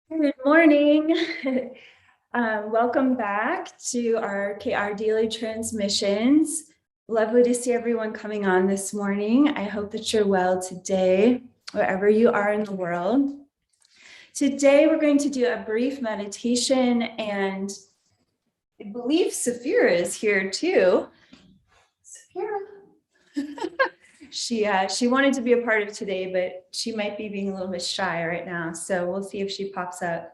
Good morning. Welcome back to our daily transmissions. Lovely to see everyone coming on this morning. I hope that you're well today, wherever you are in the world. Today, we're going to do a brief meditation, and I believe Sophia is here too. Sophia. She wanted to be a part of today, but she might be being a little bit shy right now. So we'll see if she pops up.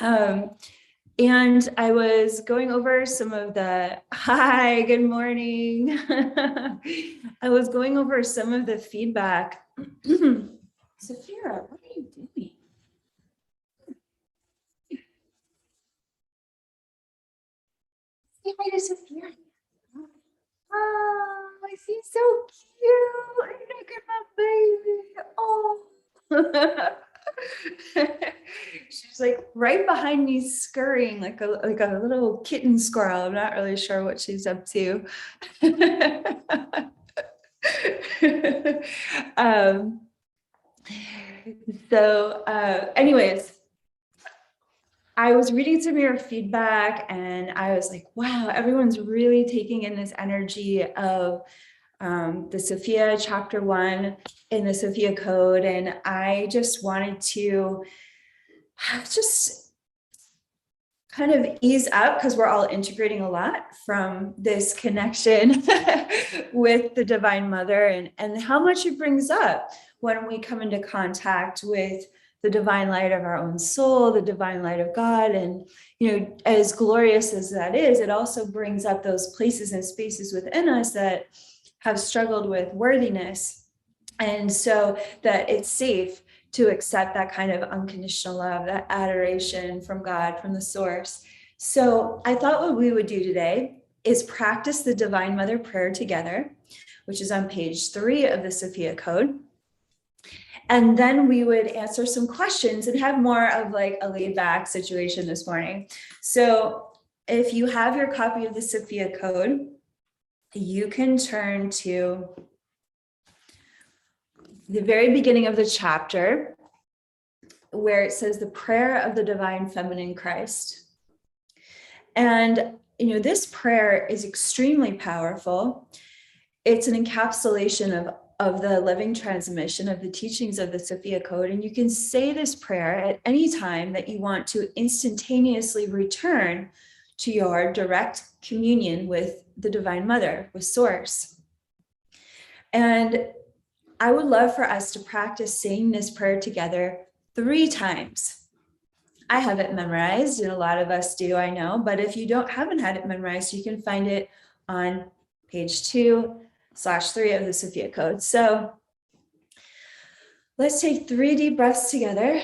And I was going over some of the, hi, good morning. I was going over some of the feedback. Sophia, what are you doing? Say hi to Sophia. Oh, she's so cute. Look at my baby. Oh. She's like right behind me, scurrying like a little kitten squirrel. I'm not really sure what she's up to. um, anyways, I was reading some of your feedback and I was like, wow, everyone's really taking in this energy of the Sophia chapter 1 in the Sophia Code. And I just wanted to just kind of ease up because we're all integrating a lot from this connection with the Divine Mother and how much it brings up when we come into contact with the divine light of our own soul, the divine light of God. And, as glorious as that is, it also brings up those places and spaces within us that have struggled with worthiness. And so that it's safe to accept that kind of unconditional love, that adoration from God, from the source. So I thought what we would do today is practice the Divine Mother prayer together, which is on page 3 of the Sophia Code. And then we would answer some questions and have more of like a laid back situation this morning. So if you have your copy of the Sophia Code, you can turn to the very beginning of the chapter where it says the prayer of the divine feminine Christ. And, this prayer is extremely powerful. It's an encapsulation of the living transmission of the teachings of the Sophia Code. And you can say this prayer at any time that you want to instantaneously return to your direct communion with the Divine Mother, with Source. And I would love for us to practice saying this prayer together 3 times. I have it memorized, and a lot of us do, I know, but if you haven't had it memorized, you can find it on page 2/3 of the Sophia Code. So let's take 3 deep breaths together.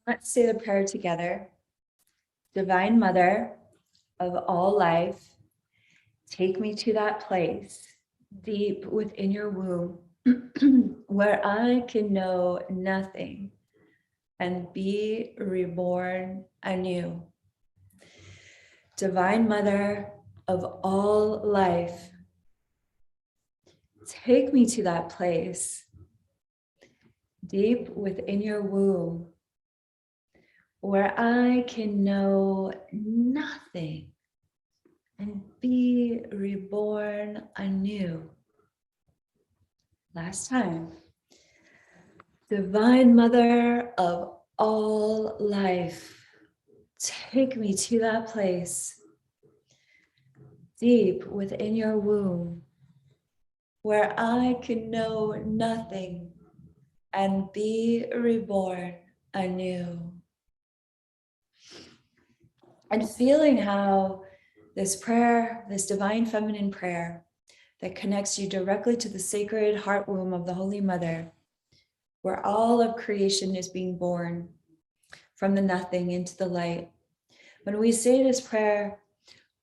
Let's say the prayer together. Divine Mother of all life, take me to that place deep within your womb where I can know nothing and be reborn anew. Divine Mother of all life, take me to that place deep within your womb where I can know nothing and be reborn anew. Last time. Divine Mother of all life, take me to that place deep within your womb where I can know nothing and be reborn anew. And feeling how this prayer, this divine feminine prayer that connects you directly to the sacred heart womb of the Holy Mother, where all of creation is being born, from the nothing into the light. When we say this prayer,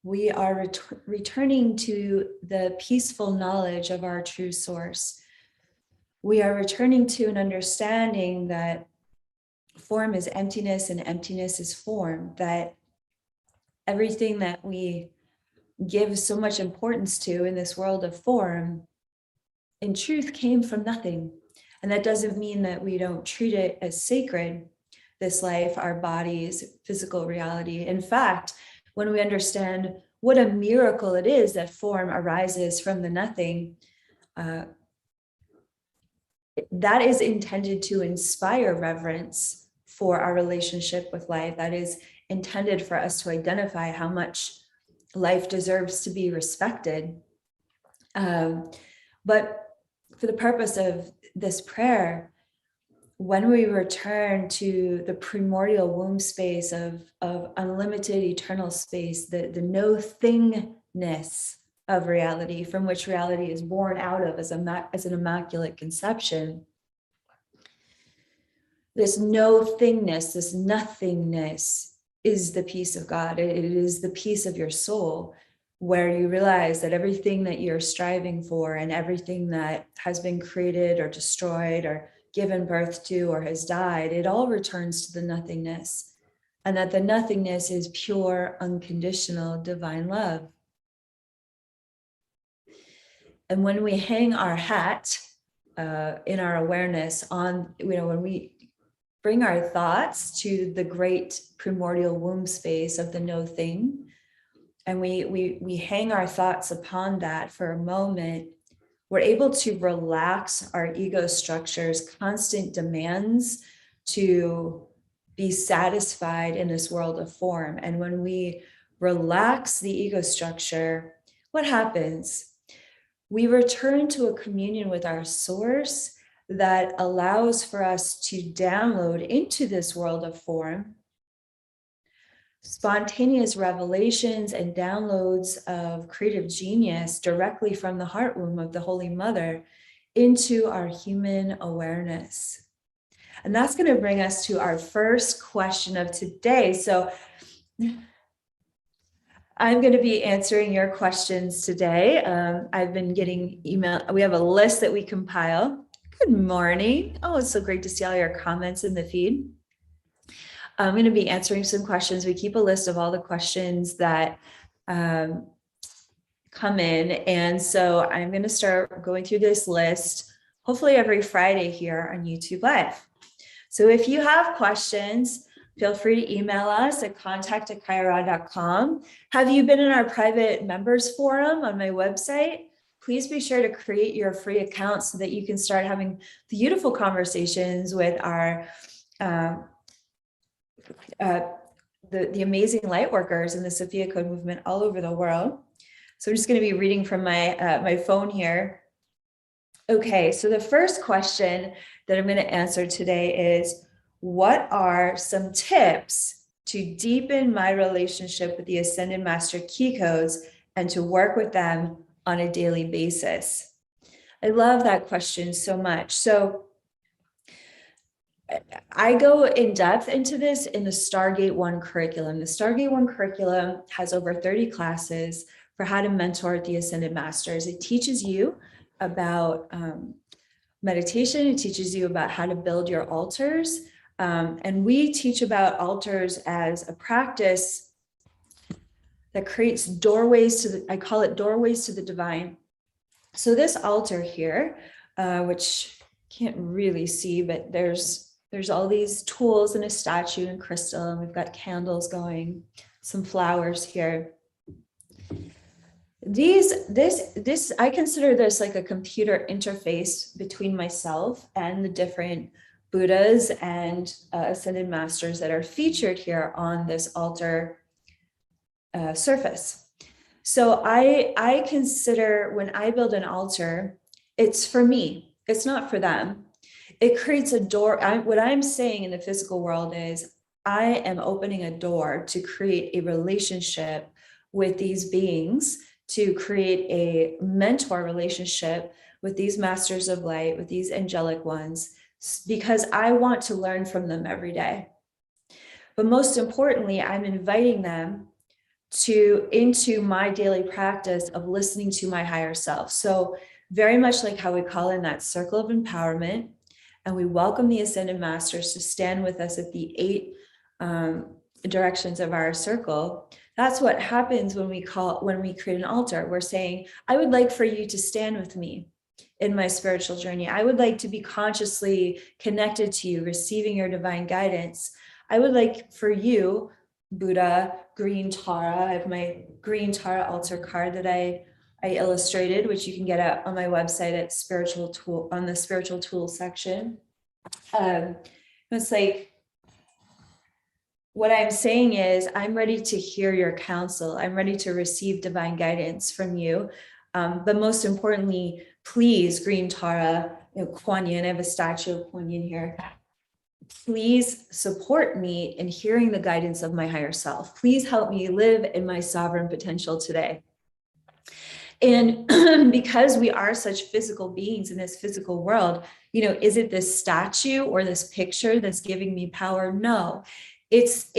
we are returning to the peaceful knowledge of our true source. We are returning to an understanding that form is emptiness and emptiness is form, that everything that we give so much importance to in this world of form, in truth, came from nothing. And that doesn't mean that we don't treat it as sacred, this life, our bodies, physical reality. In fact, when we understand what a miracle it is that form arises from the nothing, that is intended to inspire reverence for our relationship with life. That is intended for us to identify how much life deserves to be respected. But for the purpose of this prayer, when we return to the primordial womb space of unlimited eternal space, the no thingness of reality, from which reality is born out of as an immaculate conception, this no thingness, this nothingness is the peace of God. It is the peace of your soul, where you realize that everything that you're striving for and everything that has been created or destroyed or given birth to or has died, it all returns to the nothingness, and that the nothingness is pure, unconditional, divine love. And when we hang our hat in our awareness on, when we bring our thoughts to the great primordial womb space of the no thing, and we hang our thoughts upon that for a moment, we're able to relax our ego structure's constant demands to be satisfied in this world of form. And when we relax the ego structure, what happens? We return to a communion with our source that allows for us to download into this world of form spontaneous revelations and downloads of creative genius directly from the heart womb of the Holy Mother into our human awareness. And that's going to bring us to our first question of today. So I'm going to be answering your questions today. I've been getting email. We have a list that we compile. Good morning. Oh, it's so great to see all your comments in the feed. I'm going to be answering some questions. We keep a list of all the questions that come in. And so I'm going to start going through this list, hopefully every Friday here on YouTube Live. So if you have questions, feel free to email us at contact@kaiarod.com. Have you been in our private members forum on my website? Please be sure to create your free account so that you can start having beautiful conversations with our the amazing light workers in the Sophia Code movement all over the world. So I'm just going to be reading from my my phone here. Okay, so the first question that I'm going to answer today is, what are some tips to deepen my relationship with the Ascended Master key codes and to work with them on a daily basis? I love that question so much. So I go in depth into this in the Stargate 1 curriculum. The Stargate 1 curriculum has over 30 classes for how to mentor the Ascended Masters. It teaches you about meditation. It teaches you about how to build your altars. And we teach about altars as a practice that creates doorways to the, I call it doorways to the divine. So this altar here, which can't really see, but there's all these tools and a statue and crystal, and we've got candles going, some flowers here. This I consider this like a computer interface between myself and the different Buddhas and Ascended Masters that are featured here on this altar surface. So I consider when I build an altar, it's for me, it's not for them. It creates a door. What I'm saying in the physical world is I am opening a door to create a relationship with these beings, to create a mentor relationship with these masters of light, with these angelic ones, because I want to learn from them every day. But most importantly, I'm inviting them into my daily practice of listening to my higher self. So very much like how we call in that circle of empowerment, and we welcome the ascended masters to stand with us at the 8 directions of our circle. That's what happens when we create an altar. We're saying, I would like for you to stand with me in my spiritual journey. I would like to be consciously connected to you, receiving your divine guidance. I would like for you, Buddha, green Tara. I have my green Tara altar card that I illustrated, which you can get out on my website at spiritual tool, on the spiritual tools section. It's like, what I'm saying is, I'm ready to hear your counsel. I'm ready to receive divine guidance from you. But most importantly, please, green Tara, Kuan Yin, I have a statue of Kuan Yin here. Please support me in hearing the guidance of my higher self. Please help me live in my sovereign potential today. And because we are such physical beings in this physical world, is it this statue or this picture that's giving me power? No, it's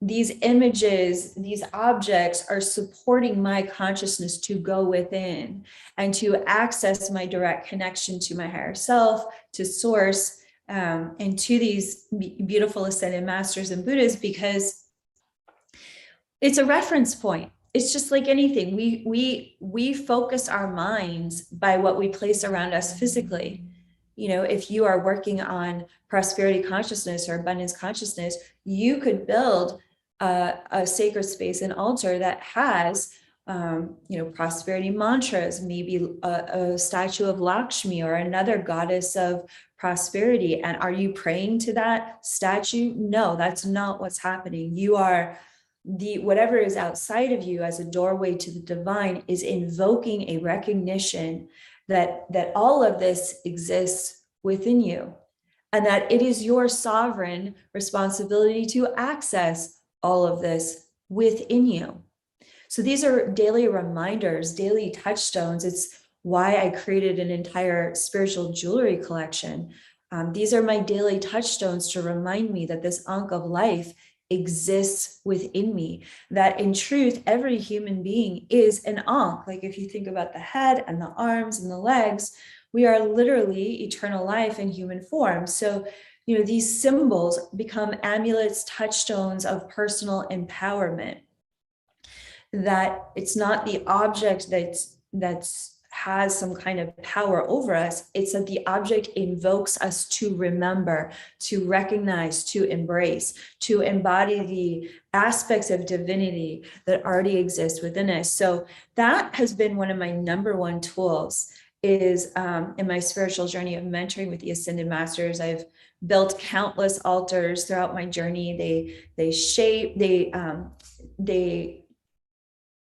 these images, these objects are supporting my consciousness to go within and to access my direct connection to my higher self, to source, and to these beautiful ascended masters and Buddhas, because it's a reference point. It's just like anything. We focus our minds by what we place around us physically. If you are working on prosperity consciousness or abundance consciousness, you could build a sacred space, an altar that has prosperity mantras, maybe a statue of Lakshmi or another goddess of prosperity. And are you praying to that statue? No, that's not what's happening. You are whatever is outside of you as a doorway to the divine is invoking a recognition that all of this exists within you, and that it is your sovereign responsibility to access all of this within you. So these are daily reminders, daily touchstones. It's why I created an entire spiritual jewelry collection. These are my daily touchstones to remind me that this Ankh of life exists within me, that in truth, every human being is an Ankh. Like if you think about the head and the arms and the legs, we are literally eternal life in human form. So, these symbols become amulets, touchstones of personal empowerment. That it's not the object that's has some kind of power over us. It's that the object invokes us to remember, to recognize, to embrace, to embody the aspects of divinity that already exist within us. So that has been one of my number one tools, is in my spiritual journey of mentoring with the Ascended Masters. I've built countless altars throughout my journey. They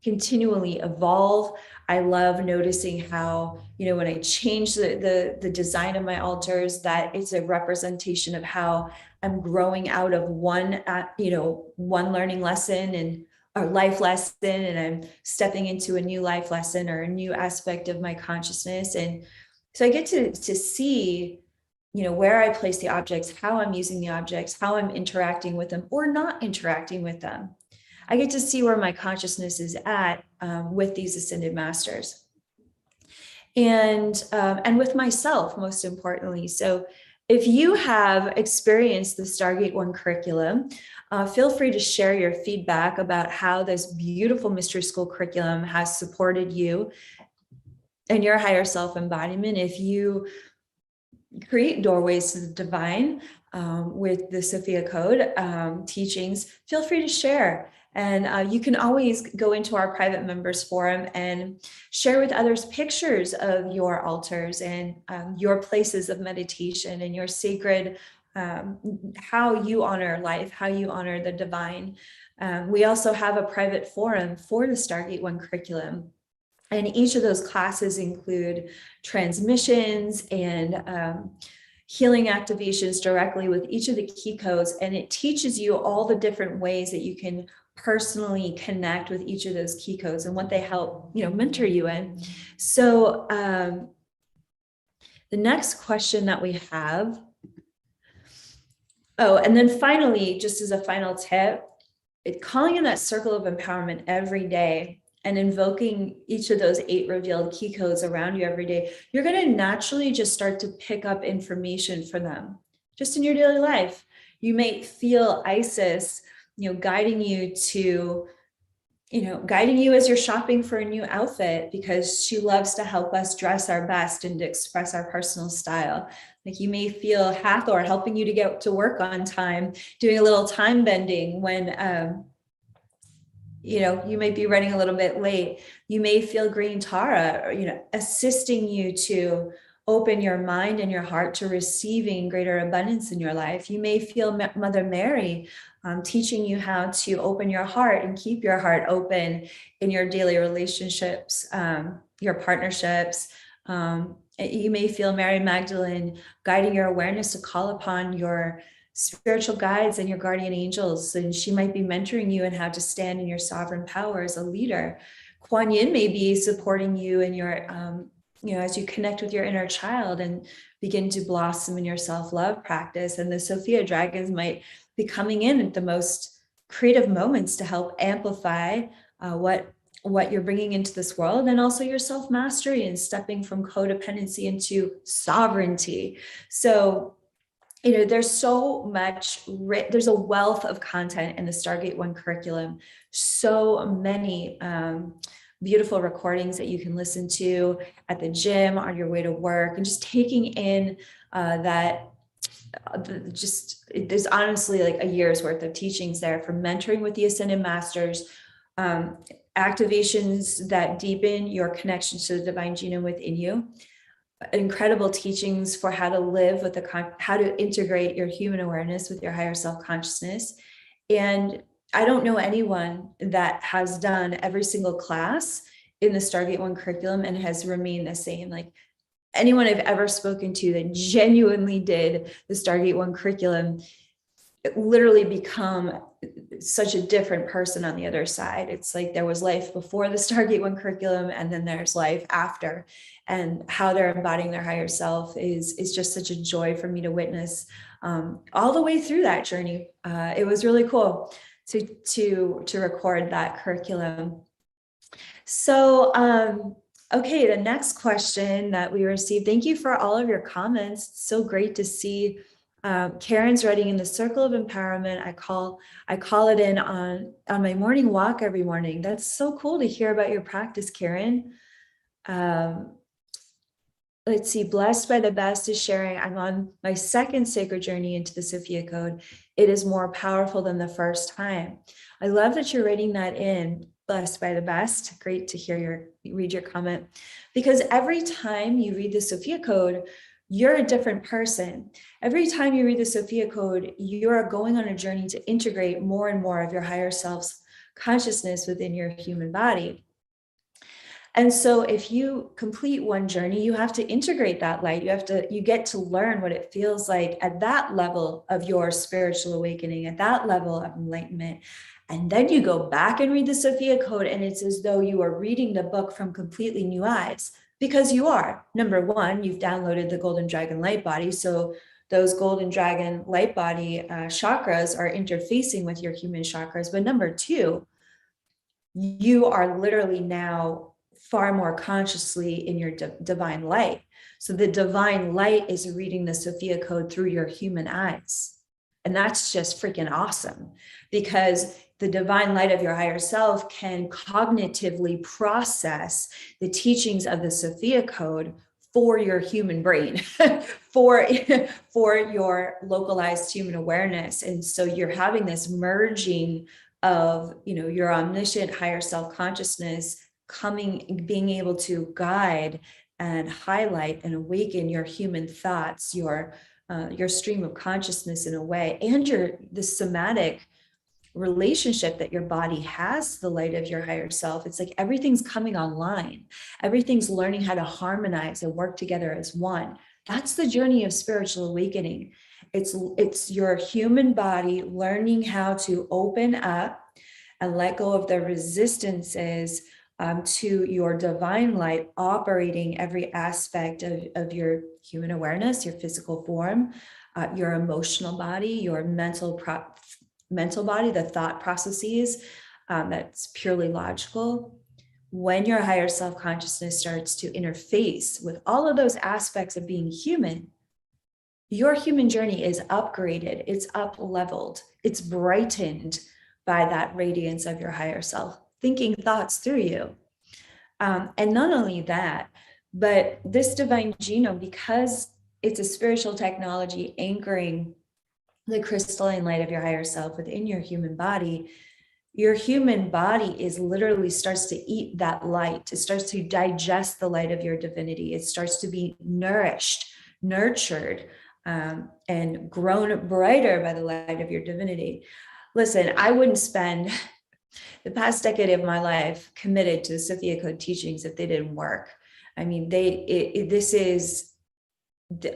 continually evolve. I love noticing how, when I change the design of my altars, that it's a representation of how I'm growing out of one learning lesson and a life lesson, and I'm stepping into a new life lesson or a new aspect of my consciousness. And so I get to see, where I place the objects, how I'm using the objects, how I'm interacting with them or not interacting with them. I get to see where my consciousness is at with these Ascended Masters, and with myself, most importantly. So if you have experienced the Stargate One curriculum, feel free to share your feedback about how this beautiful Mystery School curriculum has supported you and your higher self embodiment. If you create doorways to the divine with the Sophia Code teachings, feel free to share. And you can always go into our private members forum and share with others pictures of your altars and your places of meditation and your sacred, how you honor life, how you honor the divine. We also have a private forum for the Stargate One curriculum. And each of those classes include transmissions and healing activations directly with each of the key codes. And it teaches you all the different ways that you can personally connect with each of those key codes and what they help, mentor you in. So the next question that we have Oh, and then finally, just as a final tip, calling in that circle of empowerment every day and invoking each of those 8 revealed key codes around you every day, you're going to naturally just start to pick up information for them just in your daily life. You may feel Isis, guiding you to, guiding you as you're shopping for a new outfit, because she loves to help us dress our best and to express our personal style. Like you may feel Hathor helping you to get to work on time, doing a little time bending when, you might be running a little bit late. You may feel Green Tara, assisting you to open your mind and your heart to receiving greater abundance in your life. You may feel Mother Mary teaching you how to open your heart and keep your heart open in your daily relationships, your partnerships. You may feel Mary Magdalene guiding your awareness to call upon your spiritual guides and your guardian angels, and she might be mentoring you in how to stand in your sovereign power as a leader. Kuan Yin may be supporting you in your, as you connect with your inner child and begin to blossom in your self-love practice. And the Sophia dragons might be coming in at the most creative moments to help amplify what you're bringing into this world, and also your self-mastery and stepping from codependency into sovereignty. So there's so much, there's a wealth of content in the Stargate One curriculum, so many beautiful recordings that you can listen to at the gym, on your way to work, and just taking in there's honestly like a year's worth of teachings there, for mentoring with the Ascended Masters, activations that deepen your connection to the divine genome within you, incredible teachings for how to live with how to integrate your human awareness with your higher self-consciousness. And I don't know anyone that has done every single class in the Stargate One curriculum and has remained the same. Like anyone I've ever spoken to that genuinely did the Stargate One curriculum literally become such a different person on the other side. It's like there was life before the Stargate One curriculum, and then there's life after, and how they're embodying their higher self is just such a joy for me to witness all the way through that journey. It was really cool to record that curriculum. So okay, the next question that we received, thank you for all of your comments. It's so great to see. Karen's writing, in the circle of empowerment, I call it in on my morning walk every morning. That's so cool to hear about your practice, Karen. Let's see, blessed by the best is sharing, I'm on my second sacred journey into the Sophia Code. It is more powerful than the first time. I love that you're writing that in, blessed by the best. Great to read your comment, because every time you read the Sophia Code, you're a different person. Every time you read the Sophia Code, you're going on a journey to integrate more and more of your higher self's consciousness within your human body. And so if you complete one journey, you have to integrate that light. You get to learn what it feels like at that level of your spiritual awakening, at that level of enlightenment. And then you go back and read the Sophia Code, and it's as though you are reading the book from completely new eyes. Because you are. Number one, you've downloaded the Golden Dragon Light Body. So those Golden Dragon Light Body chakras are interfacing with your human chakras. But number two, you are literally now far more consciously in your divine light. So the divine light is reading the Sophia Code through your human eyes. And that's just freaking awesome, because the divine light of your higher self can cognitively process the teachings of the Sophia Code for your human brain, for your localized human awareness. And so you're having this merging of, your omniscient higher self-consciousness being able to guide and highlight and awaken your human thoughts, your stream of consciousness in a way, and the somatic relationship that your body has to the light of your higher self. It's like everything's coming online. Everything's learning how to harmonize and work together as one. That's the journey of spiritual awakening. It's your human body learning how to open up and let go of the resistances to your divine light operating every aspect of your human awareness, your physical form, your emotional body, your mental body, the thought processes, that's purely logical. When your higher self-consciousness starts to interface with all of those aspects of being human, your human journey is upgraded, it's up-leveled, it's brightened by that radiance of your higher self, thinking thoughts through you. And not only that, but this divine genome, because it's a spiritual technology anchoring the crystalline light of your higher self within your human body is literally starts to eat that light. It starts to digest the light of your divinity. It starts to be nourished, nurtured, and grown brighter by the light of your divinity. Listen, I wouldn't spend the past decade of my life committed to the Sophia Code teachings if they didn't work. I mean,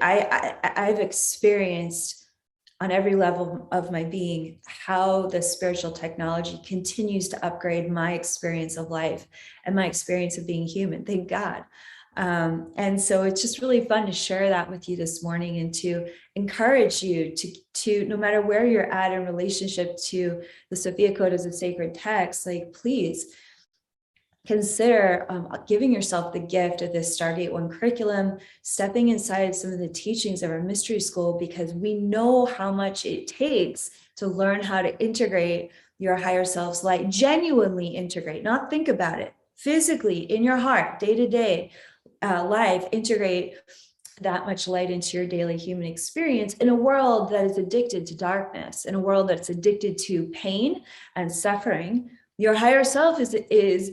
I've experienced on every level of my being how the spiritual technology continues to upgrade my experience of life and my experience of being human. Thank God. And so it's just really fun to share that with you this morning and to encourage you to no matter where you're at in relationship to the Sophia Code as a sacred text, like please consider giving yourself the gift of this Stargate One curriculum, stepping inside some of the teachings of our mystery school, because we know how much it takes to learn how to integrate your higher self's light, genuinely integrate, not think about it, physically in your heart, day-to-day life, integrate that much light into your daily human experience in a world that is addicted to darkness, in a world that's addicted to pain and suffering. Your higher self is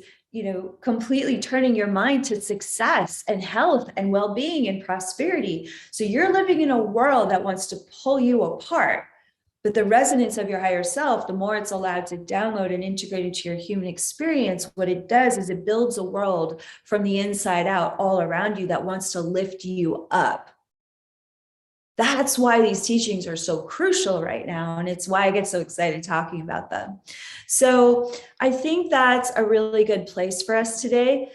completely turning your mind to success and health and well-being and prosperity. So you're living in a world that wants to pull you apart. But the resonance of your higher self, the more it's allowed to download and integrate into your human experience, what it does is it builds a world from the inside out all around you that wants to lift you up. That's why these teachings are so crucial right now. And it's why I get so excited talking about them. So I think that's a really good place for us today.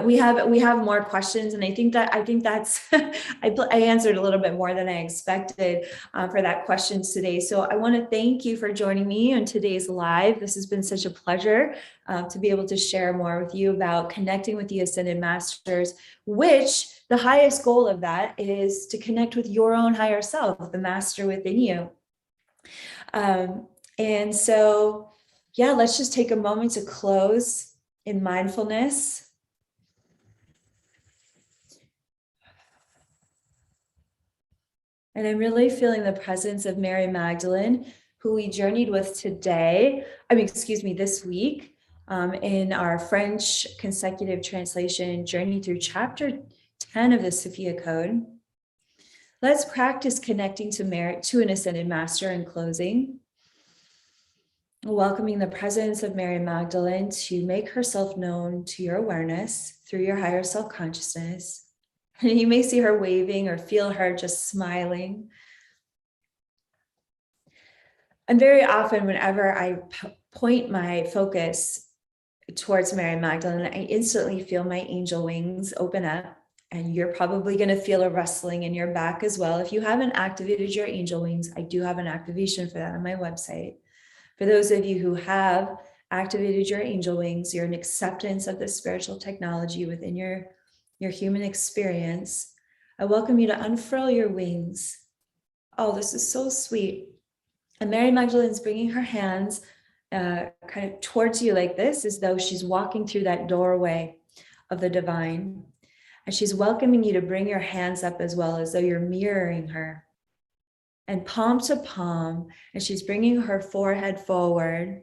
We have more questions, and I think that's I answered a little bit more than I expected for that questions today. So I want to thank you for joining me on today's live. This has been such a pleasure to be able to share more with you about connecting with the Ascended Masters, which the highest goal of that is to connect with your own higher self, the master within you. And so, yeah, let's just take a moment to close in mindfulness. And I'm really feeling the presence of Mary Magdalene, who we journeyed with this week, in our French consecutive translation journey through chapter 10 of the Sophia Code. Let's practice connecting to an Ascended Master in closing. Welcoming the presence of Mary Magdalene to make herself known to your awareness through your higher self-consciousness. And you may see her waving or feel her just smiling. And very often, whenever I point my focus towards Mary Magdalene, I instantly feel my angel wings open up. And you're probably going to feel a rustling in your back as well. If you haven't activated your angel wings, I do have an activation for that on my website. For those of you who have activated your angel wings, you're in acceptance of the spiritual technology within your human experience, I welcome you to unfurl your wings. Oh, this is so sweet. And Mary Magdalene's bringing her hands kind of towards you like this, as though she's walking through that doorway of the divine. And she's welcoming you to bring your hands up as well, as though you're mirroring her. And palm to palm, and she's bringing her forehead forward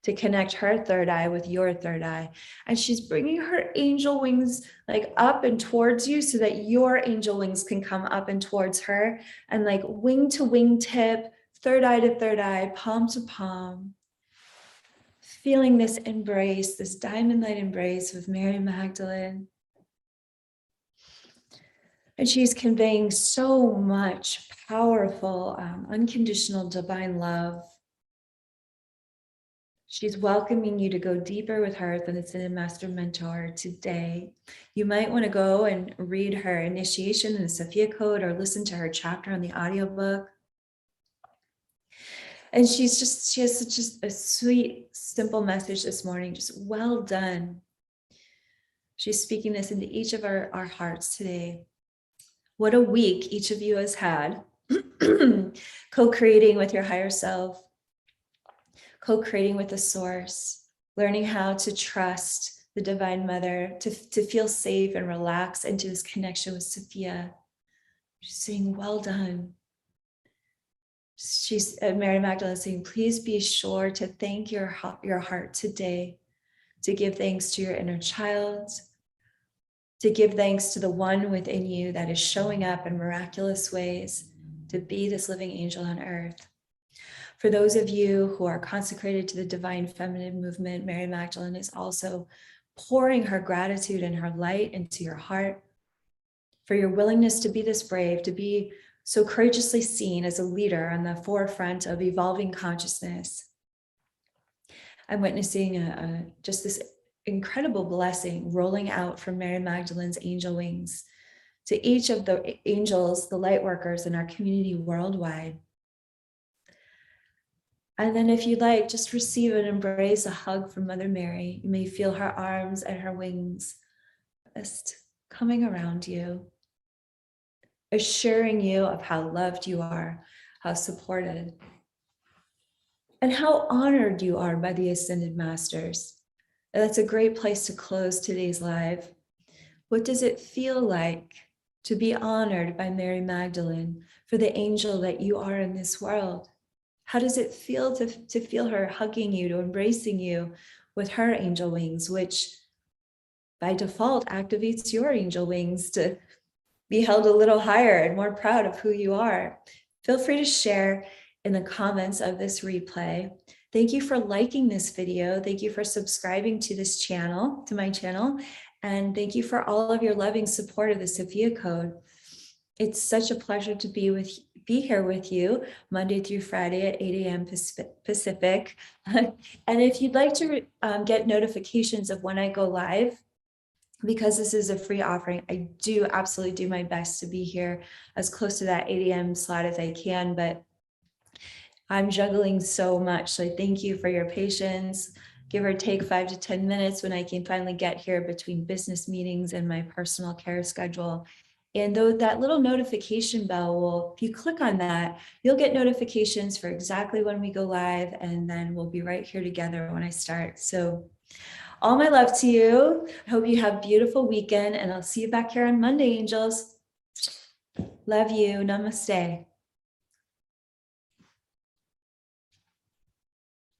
to connect her third eye with your third eye. And she's bringing her angel wings like up and towards you so that your angel wings can come up and towards her, and like wing to wing tip, third eye to third eye, palm to palm. Feeling this embrace, this diamond light embrace with Mary Magdalene. And she's conveying so much powerful, unconditional divine love. She's welcoming you to go deeper with her than the Ascended Master Mentor today. You might want to go and read her initiation in the Sophia Code or listen to her chapter on the audiobook. And she has such a sweet, simple message this morning. Just well done. She's speaking this into each of our hearts today. What a week each of you has had, co-creating with your higher self, co-creating with the source, learning how to trust the Divine Mother, to feel safe and relax into this connection with Sophia. She's saying, well done. She's Mary Magdalene saying, please be sure to thank your heart today, to give thanks to your inner child, to give thanks to the one within you that is showing up in miraculous ways to be this living angel on earth. For those of you who are consecrated to the divine feminine movement, Mary Magdalene is also pouring her gratitude and her light into your heart for your willingness to be this brave, to be so courageously seen as a leader on the forefront of evolving consciousness. I'm witnessing just this incredible blessing rolling out from Mary Magdalene's angel wings to each of the angels, the light workers in our community worldwide. And then if you'd like, just receive and embrace a hug from Mother Mary. You may feel her arms and her wings just coming around you, assuring you of how loved you are, how supported, and how honored you are by the Ascended Masters. And that's a great place to close today's live. What does it feel like to be honored by Mary Magdalene for the angel that you are in this world? How does it feel to feel her hugging you, to embracing you with her angel wings, which by default activates your angel wings to be held a little higher and more proud of who you are? Feel free to share in the comments of this replay. Thank you for liking this video. Thank you for subscribing to this channel, to my channel. And thank you for all of your loving support of the Sophia Code. It's such a pleasure to be here with you Monday through Friday at 8 a.m. Pacific. And if you'd like to get notifications of when I go live, because this is a free offering, I do absolutely do my best to be here as close to that 8 a.m. slot as I can, but I'm juggling so much. So thank you for your patience. Give or take 5 to 10 minutes when I can finally get here between business meetings and my personal care schedule. And though that little notification bell will, if you click on that, you'll get notifications for exactly when we go live, and then we'll be right here together when I start. So all my love to you. I hope you have a beautiful weekend, and I'll see you back here on Monday, angels. Love you. Namaste.